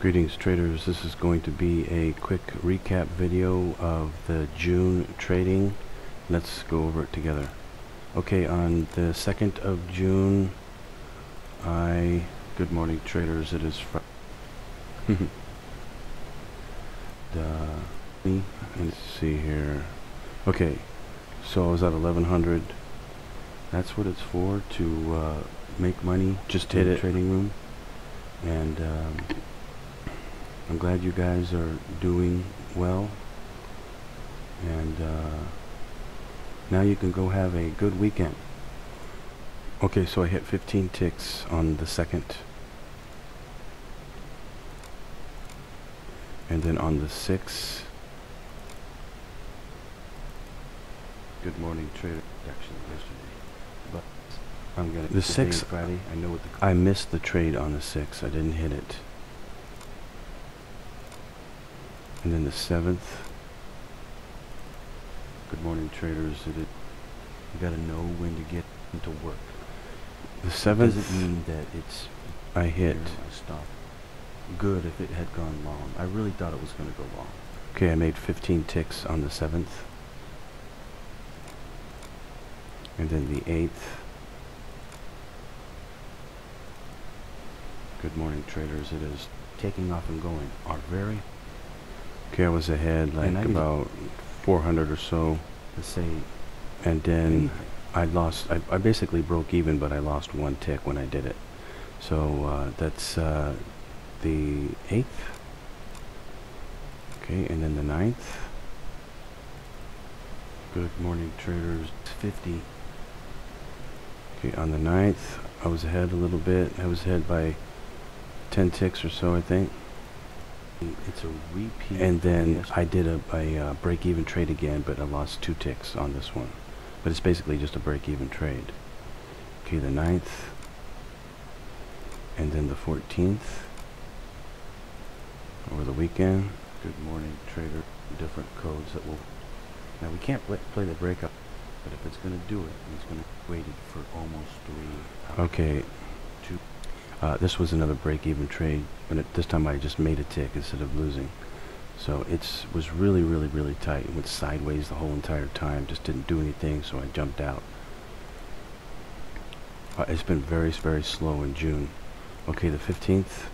Greetings traders, this is going to be a quick recap video of the June trading. Let's go over it together. Okay, on the 2nd of June, good morning traders, it is Friday. Let's see here. Okay, so I was at 1100. That's what it's for, to make money. Just hit it. Trading room. And I'm glad you guys are doing well, and now you can go have a good weekend. Okay, so I hit 15 ticks on the 2nd, and then on the 6th, good morning trader, actually yesterday, but I'm gonna, the 6th Friday, I know what I missed the trade on the 6th, I didn't hit it. And then the 7th, good morning traders, you gotta know when to get into work. The 7th doesn't mean that it's I hit stop good if it had gone long. I really thought it was gonna go long. Okay, I made 15 ticks on the 7th. And then the 8th. Good morning traders, it is taking off and going. Are very okay, I was ahead like about 400 or so. Let's say, and then I lost. I basically broke even, but I lost 1 tick when I did it. So that's the 8th. Okay, and then the 9th. Good morning, traders. It's 50. Okay, on the 9th, I was ahead a little bit. I was ahead by 10 ticks or so, I think. It's a repeat, and then I did a break-even trade again, but I lost 2 ticks on this one. But it's basically just a break-even trade. Okay, the 9th, and then the 14th over the weekend. Good morning, trader. Different codes that will. Now we can't play the breakup, but if it's going to do it, it's going to wait for almost 3 hours. Okay. This was another break-even trade, but this time I just made a tick instead of losing. So it was really, really, really tight. It went sideways the whole entire time, just didn't do anything, so I jumped out. It's been very, very slow in June. Okay, the 15th.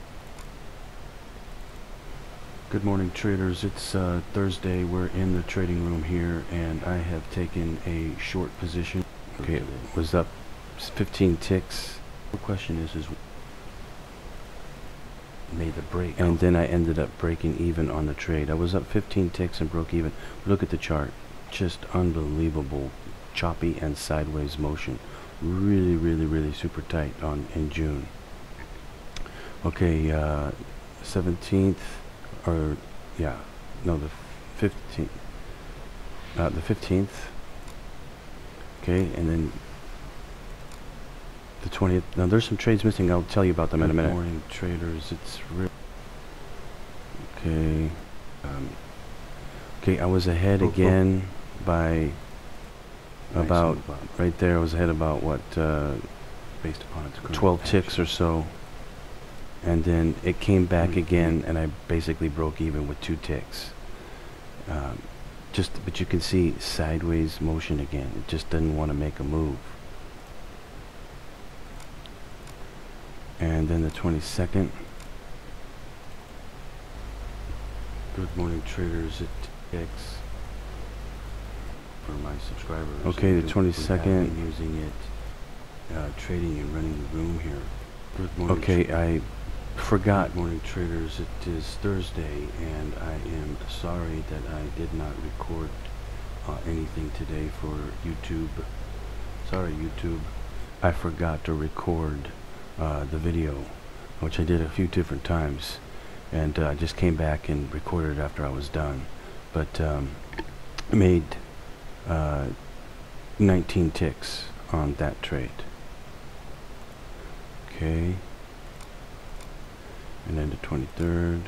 Good morning, traders. It's Thursday. We're in the trading room here, and I have taken a short position. Okay, it was up 15 ticks. The question is made the break, and then I ended up breaking even on the trade. I was up 15 ticks and broke even. Look at the chart, just unbelievable choppy and sideways motion. Really, really, really super tight in June. Okay, 17th, or yeah, no, the 15th, the 15th. Okay, and then the 20th. Now there's some trades missing. I'll tell you about them in a minute. Good morning, traders. It's real. Okay. Okay, I was ahead again by about right there. I was ahead about what, based upon its 12 ticks or so, and then it came back again, and I basically broke even with 2 ticks. But you can see sideways motion again. It just didn't want to make a move. And then the 22nd. Good morning, traders. It ticks for my subscribers. Okay, the 22nd. Using it, trading and running the room here. Good morning. Okay, I forgot. Good morning, traders. It is Thursday, and I am sorry that I did not record anything today for YouTube. Sorry, YouTube. I forgot to record the video, which I did a few different times, and I just came back and recorded it after I was done, but made 19 ticks on that trade. Okay, and then the 23rd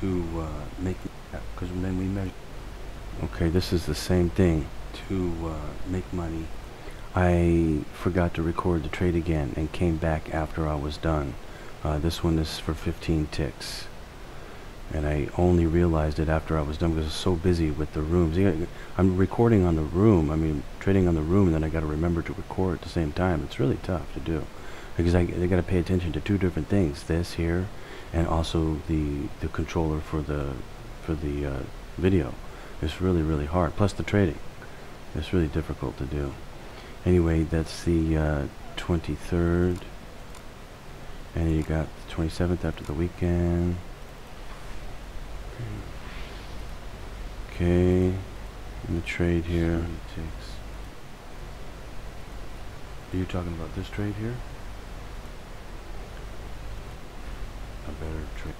to make, because then we measure. Okay, this is the same thing to make money. I forgot to record the trade again and came back after I was done. This one is for 15 ticks. And I only realized it after I was done because I was so busy with the rooms. I'm recording on the room, trading on the room, and then I got to remember to record at the same time. It's really tough to do because I got to pay attention to two different things, this here and also the controller for the video. It's really hard, plus the trading. It's really difficult to do. Anyway, that's the 23rd, and you got the 27th after the weekend. Okay, in the trade here. Are you talking about this trade here? A better trade.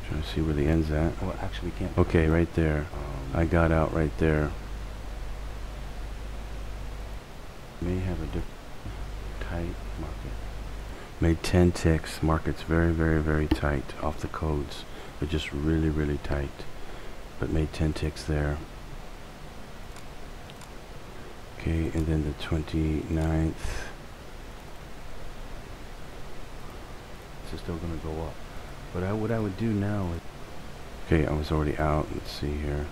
Trying to see where the end's at. Well, actually, we can't. Okay, right there. I got out right there. May have a different tight market. Made 10 ticks. Market's very tight off the codes. They're just really tight. But made 10 ticks there. Okay, and then the 29th. This is still gonna go up. But what I would do now is, okay, I was already out. Let's see here.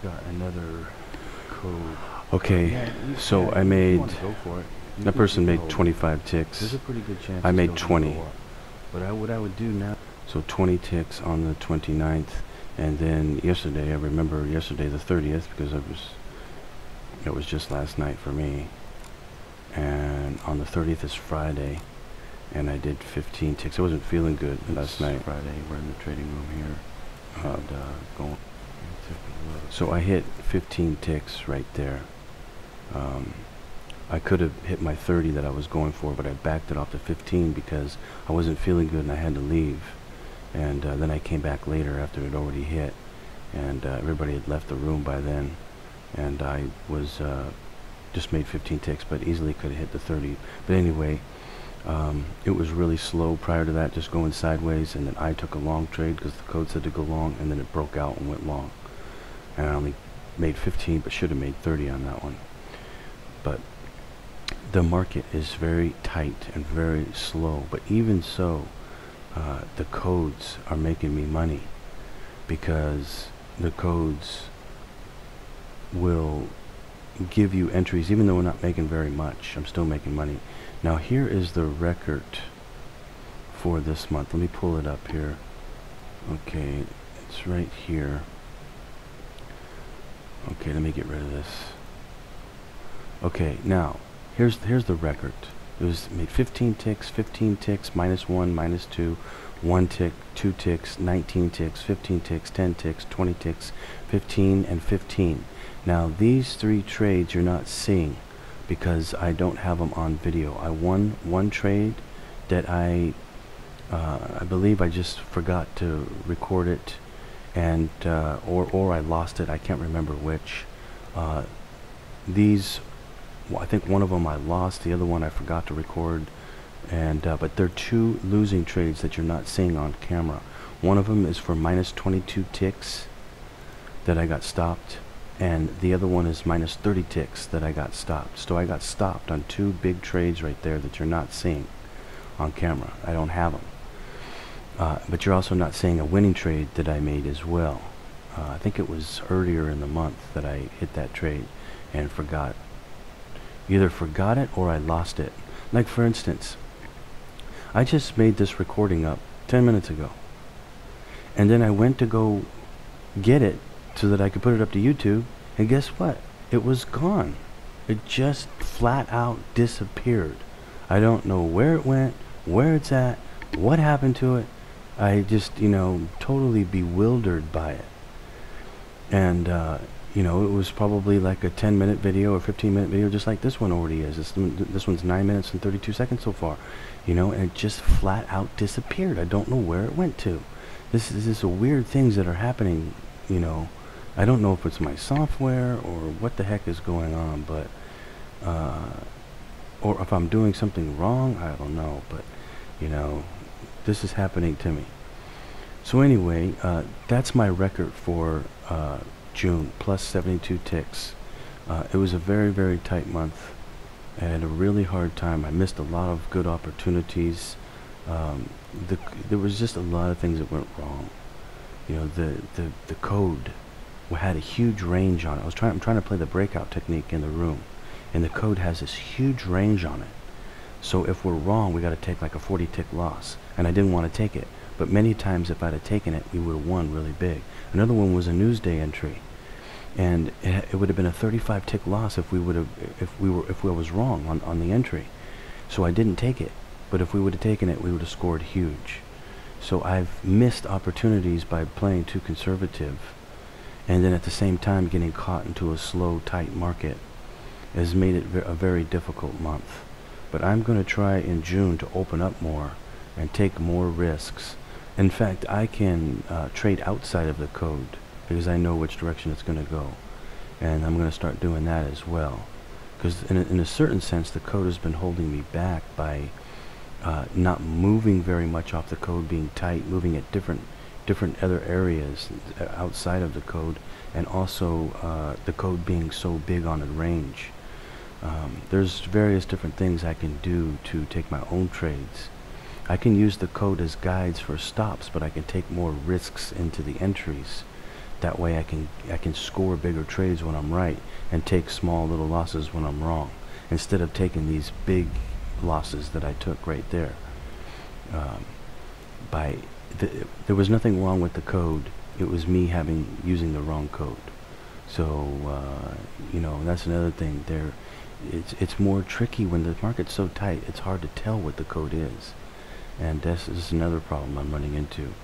Got another code. Okay, Yeah, so I made, go for it. that person made 25 ticks. There's a pretty good chance. I it's made still gonna 20. go up. But what I would do now, so 20 ticks on the 29th, and then yesterday, I remember yesterday the 30th, because it was just last night for me, and on the 30th is Friday, and I did 15 ticks. I wasn't feeling good last night. Friday, we're in the trading room here, and going. So I hit 15 ticks right there. I could have hit my 30 that I was going for, but I backed it off to 15 because I wasn't feeling good and I had to leave. And then I came back later after it already hit, and everybody had left the room by then, and I was just made 15 ticks, but easily could have hit the 30. But anyway, it was really slow prior to that, just going sideways, and then I took a long trade because the code said to go long, and then it broke out and went long. And I only made 15, but should have made 30 on that one. But the market is very tight and very slow, but even so, the codes are making me money, because the codes will give you entries. Even though we're not making very much, I'm still making money. Now here is the record for this month. Let me pull it up here. Okay, it's right here. Okay, let me get rid of this. Okay, now here's the record. It was made 15 ticks, minus 1, minus 2, 1 tick, 2 ticks, 19 ticks, 15 ticks, 10 ticks, 20 ticks, 15, and 15. Now these three trades you're not seeing because I don't have them on video. I won one trade that I believe I just forgot to record it, and or I lost it. I can't remember which. These, well, I think one of them I lost, the other one I forgot to record, and but they're two losing trades that you're not seeing on camera. One of them is for minus 22 ticks that I got stopped, and the other one is minus 30 ticks that I got stopped. So I got stopped on two big trades right there that you're not seeing on camera. I don't have them. But you're also not seeing a winning trade that I made as well. I think it was earlier in the month that I hit that trade and forgot. Either forgot it or I lost it. Like for instance, I just made this recording up 10 minutes ago, and then I went to go get it so that I could put it up to YouTube, and guess what? It was gone. It just flat out disappeared. I don't know where it went, where it's at, what happened to it. I just, totally bewildered by it. And, it was probably like a 10-minute video or 15-minute video, just like this one already is. This one's 9 minutes and 32 seconds so far, and it just flat out disappeared. I don't know where it went to. This is weird things that are happening, I don't know if it's my software or what the heck is going on, but, or if I'm doing something wrong, I don't know, but, this is happening to me. So anyway, that's my record for June, plus 72 ticks. It was a very, very tight month. I had a really hard time. I missed a lot of good opportunities. There was just a lot of things that went wrong. You know, the code had a huge range on it. I'm trying to play the breakout technique in the room, and the code has this huge range on it. So if we're wrong, we got to take like a 40 tick loss, and I didn't want to take it. But many times, if I'd have taken it, we would have won really big. Another one was a Newsday entry, and it would have been a 35 tick loss if I was wrong on the entry. So I didn't take it. But if we would have taken it, we would have scored huge. So I've missed opportunities by playing too conservative, and then at the same time getting caught into a slow, tight market has made it a very difficult month. But I'm going to try in June to open up more and take more risks. In fact, I can trade outside of the code because I know which direction it's going to go, and I'm going to start doing that as well. Because in a certain sense, the code has been holding me back by not moving very much off the code, being tight, moving at different other areas outside of the code, and also the code being so big on the range. There's various different things I can do to take my own trades. I can use the code as guides for stops, but I can take more risks into the entries. That way I can score bigger trades when I'm right and take small little losses when I'm wrong, instead of taking these big losses that I took right there. There was nothing wrong with the code. It was me using the wrong code. So you know, that's another thing. It's more tricky when the market's so tight. It's hard to tell what the code is, and this is another problem I'm running into.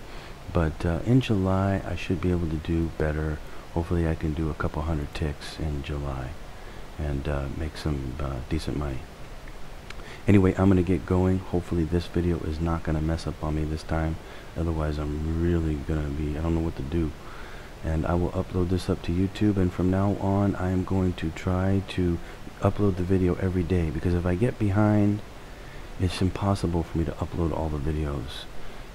But in July, I should be able to do better. Hopefully, I can do a couple hundred ticks in July and make some decent money. Anyway, I'm going to get going. Hopefully this video is not going to mess up on me this time. Otherwise, I'm really going to be, I don't know what to do. And I will upload this up to YouTube. And from now on, I am going to try to upload the video every day. Because if I get behind, it's impossible for me to upload all the videos.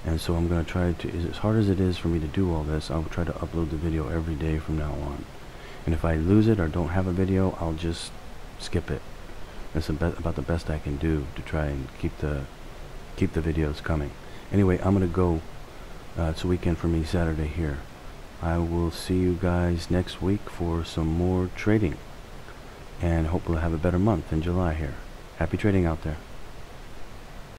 And so I'm going to try to, as hard as it is for me to do all this, I'll try to upload the video every day from now on. And if I lose it or don't have a video, I'll just skip it. That's about the best I can do to try and keep the videos coming. Anyway, I'm gonna go. It's a weekend for me, Saturday here. I will see you guys next week for some more trading, and hope we'll have a better month in July here. Happy trading out there.